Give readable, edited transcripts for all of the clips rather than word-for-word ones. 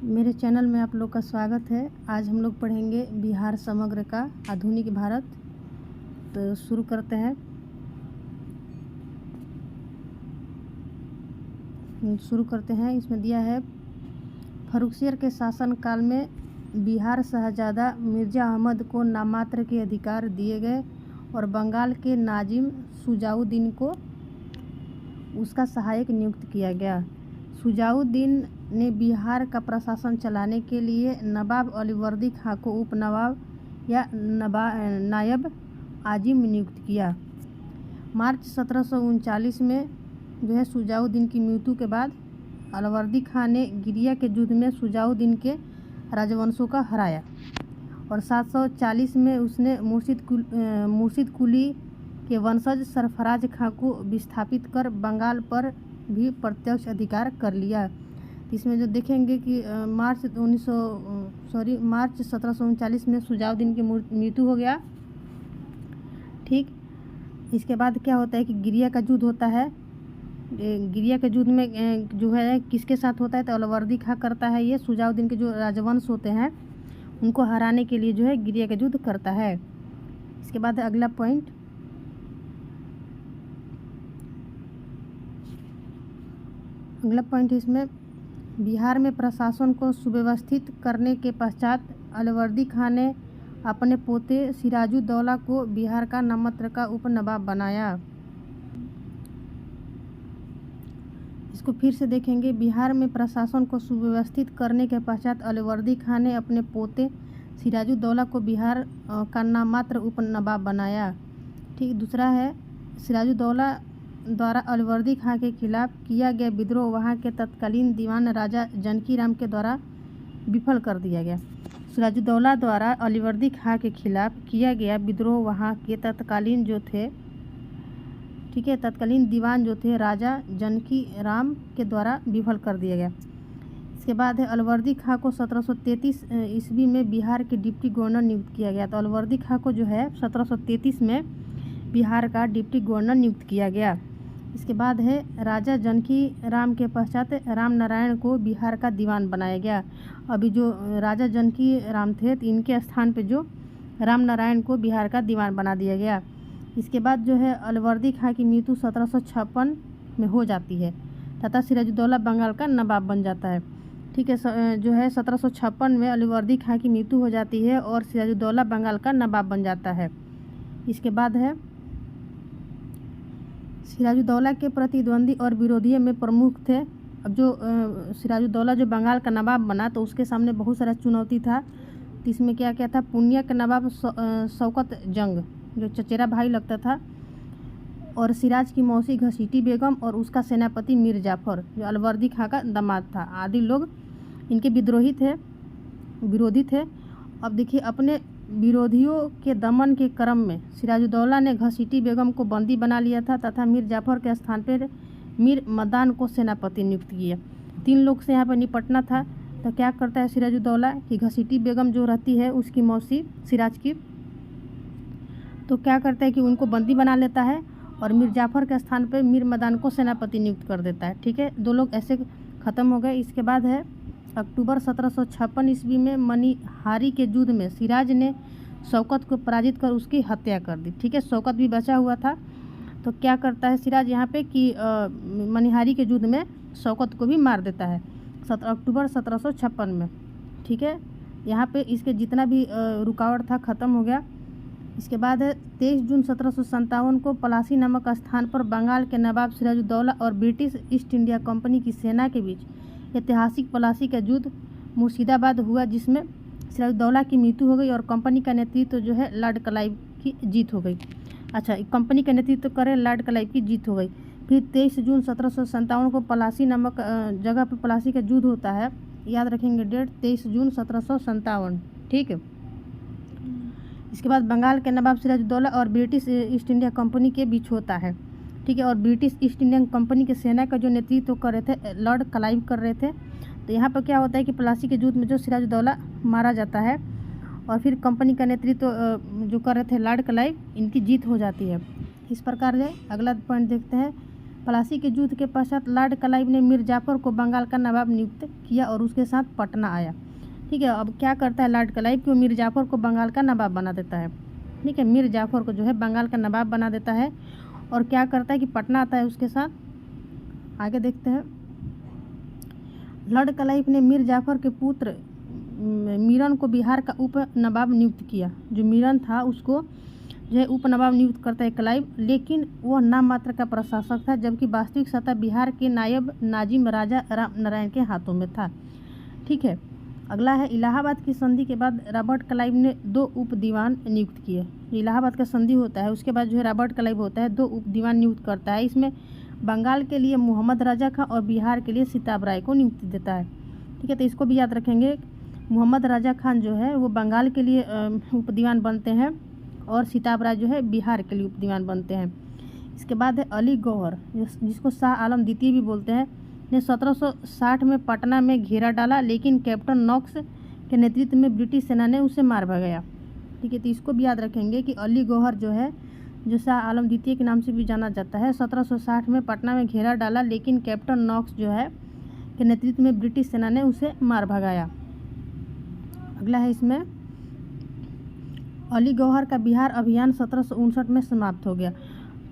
मेरे चैनल में आप लोग का स्वागत है। आज हम लोग पढ़ेंगे बिहार समग्र का आधुनिक भारत। तो शुरू करते हैं। इसमें दिया है, फर्रुखियर के शासनकाल में बिहार शहजादा मिर्जा अहमद को नाममात्र के अधिकार दिए गए और बंगाल के नाजिम शुजाउद्दीन को उसका सहायक नियुक्त किया गया। शुजाउद्दीन ने बिहार का प्रशासन चलाने के लिए नवाब अलीवर्दी खां को उपनवाब या नायब आजिम नियुक्त किया। मार्च 1739 में शुजाउद्दीन की मृत्यु के बाद अलीवर्दी खां ने गिरिया के युद्ध में शुजाउद्दीन के राजवंशों का हराया और 740 में उसने मुर्शिद कुली के वंशज सरफराज खां को विस्थापित कर बंगाल पर भी प्रत्यक्ष अधिकार कर लिया। इसमें जो देखेंगे कि मार्च 1739 में शुजाउद्दीन की मृत्यु हो गया। ठीक, इसके बाद क्या होता है कि गिरिया का युद्ध होता है। गिरिया के युद्ध में जो है किसके साथ होता है, तो अलीवर्दी खां करता है। ये शुजाउद्दीन के जो राजवंश होते हैं उनको हराने के लिए जो है गिरिया का युद्ध करता है। इसके बाद अगला पॉइंट, इसमें बिहार में प्रशासन को सुव्यवस्थित करने के पश्चात अलीवर्दी खां ने अपने पोते सिराजुद्दौला को बिहार का नाममात्र का उपनवाब बनाया। इसको फिर से देखेंगे। बिहार में प्रशासन को सुव्यवस्थित करने के पश्चात अलीवर्दी खां ने अपने पोते सिराजुद्दौला को बिहार का नाममात्र उपनवाब बनाया। ठीक, दूसरा है, सिराजुद्दौला द्वारा अलीवर्दी खां के खिलाफ किया गया विद्रोह वहां के तत्कालीन दीवान राजा जानकी राम के द्वारा विफल कर दिया गया। सिराजुद्दौला द्वारा अलीवर्दी खां के खिलाफ किया गया विद्रोह वहां के तत्कालीन तत्कालीन दीवान जो थे राजा जानकी राम के द्वारा विफल कर दिया गया। इसके बाद है, अलीवर्दी खां को 1733 ईस्वी में बिहार के डिप्टी गवर्नर नियुक्त किया गया। तो अलीवर्दी खां को जो है 1733 में बिहार का डिप्टी गवर्नर नियुक्त किया गया। इसके बाद है, राजा जानकी राम के पश्चात राम नारायण को बिहार का दीवान बनाया गया। अभी जो राजा जानकी राम थे तो इनके स्थान पे जो राम नारायण को बिहार का दीवान बना दिया गया। इसके बाद जो है अलीवर्दी खां की मृत्यु 1756 में हो जाती है तथा सिराजुद्दौला बंगाल का नवाब बन जाता है। ठीक है, जो है 1756 में अलीवर्दी खां की मृत्यु हो जाती है और सिराजुद्दौला बंगाल का नवाब बन जाता है। इसके बाद है, सिराजुद्दौला के प्रतिद्वंदी और विरोधी में प्रमुख थे। अब जो सिराजुद्दौला जो बंगाल का नवाब बना तो उसके सामने बहुत सारा चुनौती था। तो इसमें क्या क्या था, पूर्णिया के नवाब शौकत जंग जो चचेरा भाई लगता था, और सिराज की मौसी घसीटी बेगम और उसका सेनापति मीर जाफर जो अलीवर्दी खां का दामाद था, आदि लोग इनके विरोधी थे। अब देखिए, अपने विरोधियों के दमन के क्रम में सिराजुद्दौला ने घसीटी बेगम को बंदी बना लिया था तथा मीर जाफर के स्थान पर मीर मदान को सेनापति नियुक्त किया। 3 लोग से यहाँ पर निपटना था। तो क्या करता है सिराजुद्दौला कि घसीटी बेगम जो रहती है उसकी मौसी सिराज की, तो क्या करता है कि उनको बंदी बना लेता है और मीर जाफर के स्थान पर मीर मदान को सेनापति नियुक्त कर देता है। ठीक है, 2 लोग ऐसे ख़त्म हो गए। इसके बाद है, अक्टूबर 1756 ईस्वी में मनिहारी के युद्ध में सिराज ने शौकत को पराजित कर उसकी हत्या कर दी। ठीक है, शौकत भी बचा हुआ था। तो क्या करता है सिराज यहाँ पे कि मनिहारी के युद्ध में शौकत को भी मार देता है अक्टूबर 1756 में। ठीक है, यहाँ पे इसके जितना भी रुकावट था ख़त्म हो गया। इसके बाद है, 23 जून 1757 को पलासी नामक स्थान पर बंगाल के नवाब सिराजुद्दौला और ब्रिटिश ईस्ट इंडिया कंपनी की सेना के बीच ऐतिहासिक पलासी का युद्ध मुर्शिदाबाद हुआ, जिसमें सिराजुद्दौला की मृत्यु हो गई और कंपनी का नेतृत्व जो है लॉर्ड क्लाइव की जीत हो गई। अच्छा, कंपनी का नेतृत्व करे लॉर्ड क्लाइव की जीत हो गई। फिर 23 जून 1757 को पलासी नामक जगह पर पलासी का युद्ध होता है। याद रखेंगे डेट, 23 जून 1757। ठीक है, इसके बाद बंगाल के नवाब सिराजुद्दौला और ब्रिटिश ईस्ट इंडिया कंपनी के बीच होता है। ठीक है, और ब्रिटिश ईस्ट इंडियन कंपनी के सेना का जो नेतृत्व कर रहे थे लॉर्ड क्लाइव कर रहे थे। तो यहाँ पर क्या होता है कि पलासी के युद्ध में जो सिराजुद्दौला मारा जाता है और फिर कंपनी का नेतृत्व जो कर रहे थे लॉर्ड क्लाइव, इनकी जीत हो जाती है। इस प्रकार से अगला पॉइंट देखते हैं, प्लासी के युद्ध के पश्चात लॉर्ड क्लाइव ने मीर जाफर को बंगाल का नवाब नियुक्त किया और उसके साथ पटना आया। ठीक है, अब क्या करता है लॉर्ड क्लाइव कि वो मीर जाफर को बंगाल का नवाब बना देता है। ठीक है, मीर जाफर को जो है बंगाल का नवाब बना देता है और क्या करता है कि पटना आता है उसके साथ। आगे देखते हैं। लॉर्ड क्लाइव ने मीर जाफर के पुत्र मीरन को बिहार का उप नवाब नियुक्त किया। जो मीरन था उसको जो है उप नवाब नियुक्त करता है क्लाइव, लेकिन वह नाम मात्र का प्रशासक था, जबकि वास्तविक सत्ता बिहार के नायब नाजिम राजा राम नारायण के हाथों में था। ठीक है, अगला है इलाहाबाद की संधि के बाद रॉबर्ट क्लाइव ने 2 उप दीवान नियुक्त किए। इलाहाबाद का संधि होता है उसके बाद जो है रॉबर्ट क्लाइव होता है 2 उप दीवान नियुक्त करता है। इसमें बंगाल के लिए मोहम्मद राजा खां और बिहार के लिए सिताब राय को नियुक्ति देता है। ठीक है, तो इसको भी याद रखेंगे। मोहम्मद राजा खान जो है वो बंगाल के लिए उप दीवान बनते हैं और सिताब राय जो है बिहार के लिए उप दीवान बनते हैं। इसके बाद है अली गौहर, जिसको शाह आलम द्वितीय भी बोलते हैं, ने 1760 में पटना में घेरा डाला, लेकिन कैप्टन नॉक्स के नेतृत्व में ब्रिटिश सेना ने उसे मार भगाया। ठीक है, तो इसको भी याद रखेंगे कि अली गौहर जो है, जो शाह आलम द्वितीय के नाम से भी जाना जाता है, 1760 में पटना में घेरा डाला, लेकिन कैप्टन नॉक्स जो है के नेतृत्व में ब्रिटिश सेना ने उसे मार भगाया। अगला है इसमें अली गौहर का बिहार अभियान 1759 में समाप्त हो गया।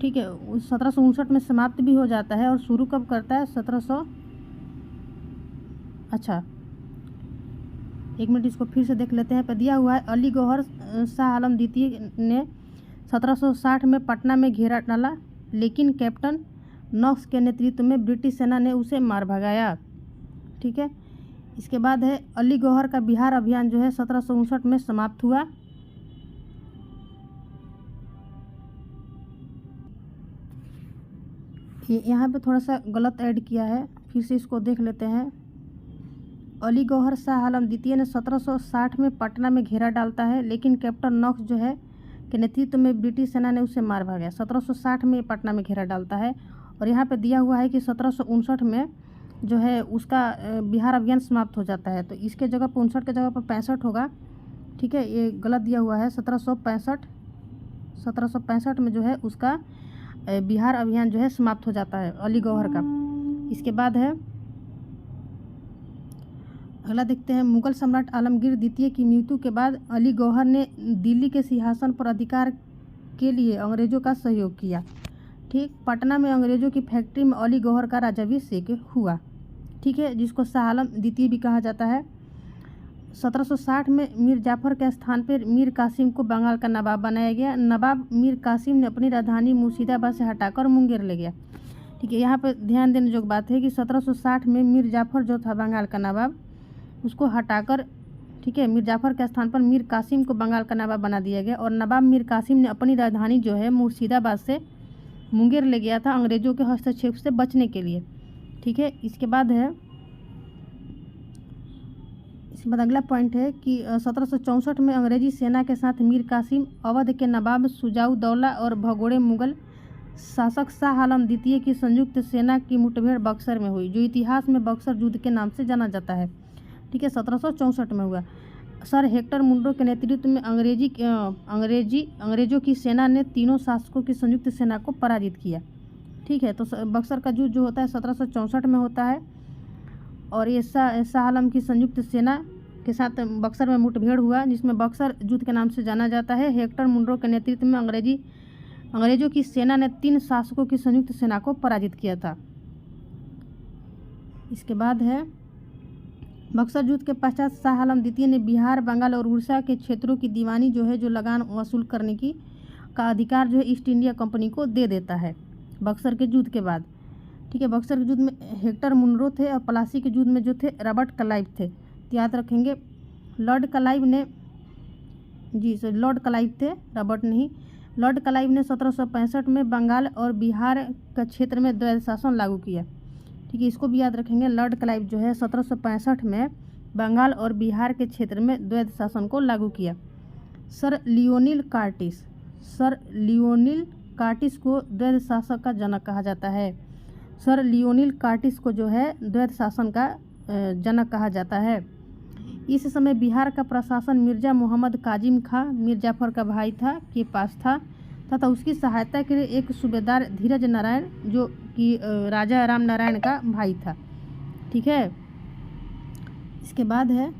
ठीक है, 1759 में समाप्त भी हो जाता है और शुरू कब करता है 1700। अच्छा, एक मिनट इसको फिर से देख लेते हैं। पर दिया हुआ है अली गौहर शाह आलम द्वितीय ने 1760 में पटना में घेरा डाला, लेकिन कैप्टन नॉक्स के नेतृत्व में ब्रिटिश सेना ने उसे मार भगाया। ठीक है, इसके बाद है अली गौहर का बिहार अभियान जो है 1759 में समाप्त हुआ। यहाँ पे थोड़ा सा गलत ऐड किया है, फिर से इसको देख लेते हैं। अली गौहर शाह आलम द्वितीय ने 1760 में पटना में घेरा डालता है, लेकिन कैप्टन नॉक्स जो है के नेतृत्व में ब्रिटिश सेना ने उसे मार भगाया। 1760 में पटना में घेरा डालता है और यहाँ पे दिया हुआ है कि 1759 में जो है उसका बिहार अभियान समाप्त हो जाता है। तो इसके जगह पर 59 के जगह पर 65 होगा। ठीक है, ये गलत दिया हुआ है। 1765 में जो है उसका बिहार अभियान जो है समाप्त हो जाता है अली गौहर का। इसके बाद है अगला देखते हैं। मुगल सम्राट आलमगीर द्वितीय की मृत्यु के बाद अली गौहर ने दिल्ली के सिंहासन पर अधिकार के लिए अंग्रेज़ों का सहयोग किया। ठीक, पटना में अंग्रेज़ों की फैक्ट्री में अली गौहर का राज्याभिषेक हुआ। ठीक है, जिसको शाह आलम द्वितीय भी कहा जाता है। 1760 में मीर जाफर के स्थान पर मीर कासिम को बंगाल का नवाब बनाया गया। नवाब मीर कासिम ने अपनी राजधानी मुर्शिदाबाद से हटाकर मुंगेर ले गया। ठीक है, यहाँ पर ध्यान देने योग्य बात है कि 1760 में मीर जाफर जो था बंगाल का नवाब, उसको हटाकर ठीक है मीर जाफर के स्थान पर मीर कासिम को बंगाल का नवाब बना दिया गया और नवाब मीर कासिम ने अपनी राजधानी जो है मुर्शिदाबाद से मुंगेर ले गया था अंग्रेज़ों के हस्तक्षेप से बचने के लिए। ठीक है, इसके बाद अगला पॉइंट है कि 1764 में अंग्रेजी सेना के साथ मीर कासिम, अवध के नवाब शुजाउद्दौला और भगोड़े मुगल शासक शाह आलम द्वितीय की संयुक्त सेना की मुठभेड़ बक्सर में हुई, जो इतिहास में बक्सर युद्ध के नाम से जाना जाता है। ठीक है, 1764 में हुआ। सर हेक्टर मुंडो के नेतृत्व में अंग्रेजों की सेना ने तीनों शासकों की संयुक्त सेना को पराजित किया। ठीक है, तो बक्सर का युद्ध जो होता है 1764 में होता है और ये शाह आलम की संयुक्त सेना के साथ बक्सर में मुठभेड़ हुआ, जिसमें बक्सर युद्ध के नाम से जाना जाता है। हेक्टर मुंडो के नेतृत्व में अंग्रेजों की सेना ने 3 शासकों की संयुक्त सेना को पराजित किया था। इसके बाद है बक्सर युद्ध के पश्चात शाह आलम द्वितीय ने बिहार, बंगाल और उड़ीसा के क्षेत्रों की दीवानी जो है जो लगान वसूल करने की का अधिकार जो है ईस्ट इंडिया कंपनी को दे देता है बक्सर के युद्ध के बाद। ठीक है, बक्सर के युद्ध में हेक्टर मुनरो थे और प्लासी के युद्ध में जो थे रॉबर्ट क्लाइव थे। तो याद रखेंगे लॉर्ड क्लाइव थे, रॉबर्ट नहीं। लॉर्ड क्लाइव ने 1765 में बंगाल और बिहार का क्षेत्र में द्वैध शासन लागू किया। ठीक है, इसको भी याद रखेंगे। लॉर्ड क्लाइव जो है 1765 में बंगाल और बिहार के क्षेत्र में द्वैध शासन को लागू किया। सर लियोनिल कार्टिस को द्वैध शासक का जनक कहा जाता है। सर लियोनिल कार्टिस को जो है द्वैध शासन का जनक कहा जाता है। इस समय बिहार का प्रशासन मिर्जा मोहम्मद काजिम खां मीर जाफर का भाई था के पास था, तथा उसकी सहायता के लिए एक सूबेदार धीरज नारायण जो कि राजा राम नारायण का भाई था। ठीक है। इसके बाद है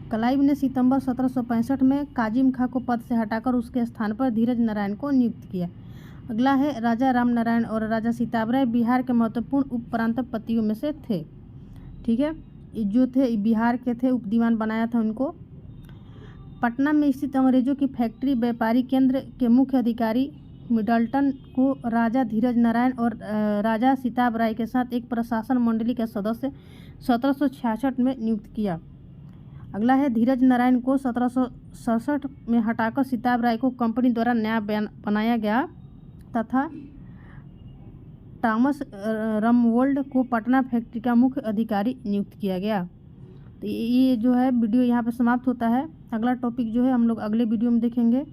क्लाइव ने सितंबर 1765 में काजिम खां को पद से हटाकर उसके स्थान पर धीरज नारायण को नियुक्त किया। अगला है राजा राम नारायण और राजा सिताब राय बिहार के महत्वपूर्ण उपप्रांतपतियों में से थे। ठीक है। ये जो थे बिहार के थे, उपदीवान बनाया था उनको। पटना में स्थित अंग्रेजों की फैक्ट्री व्यापारी केंद्र के मुख्य अधिकारी मिडल्टन को राजा धीरज नारायण और राजा सिताब राय के साथ एक प्रशासन मंडली का सदस्य 1766 में नियुक्त किया। अगला है धीरज नारायण को 1767 में हटाकर सिताब राय को कंपनी द्वारा नया बनाया गया तथा थॉमस रमवोल्ड को पटना फैक्ट्री का मुख्य अधिकारी नियुक्त किया गया। तो ये जो है वीडियो यहाँ पे समाप्त होता है। अगला टॉपिक जो है हम लोग अगले वीडियो में देखेंगे।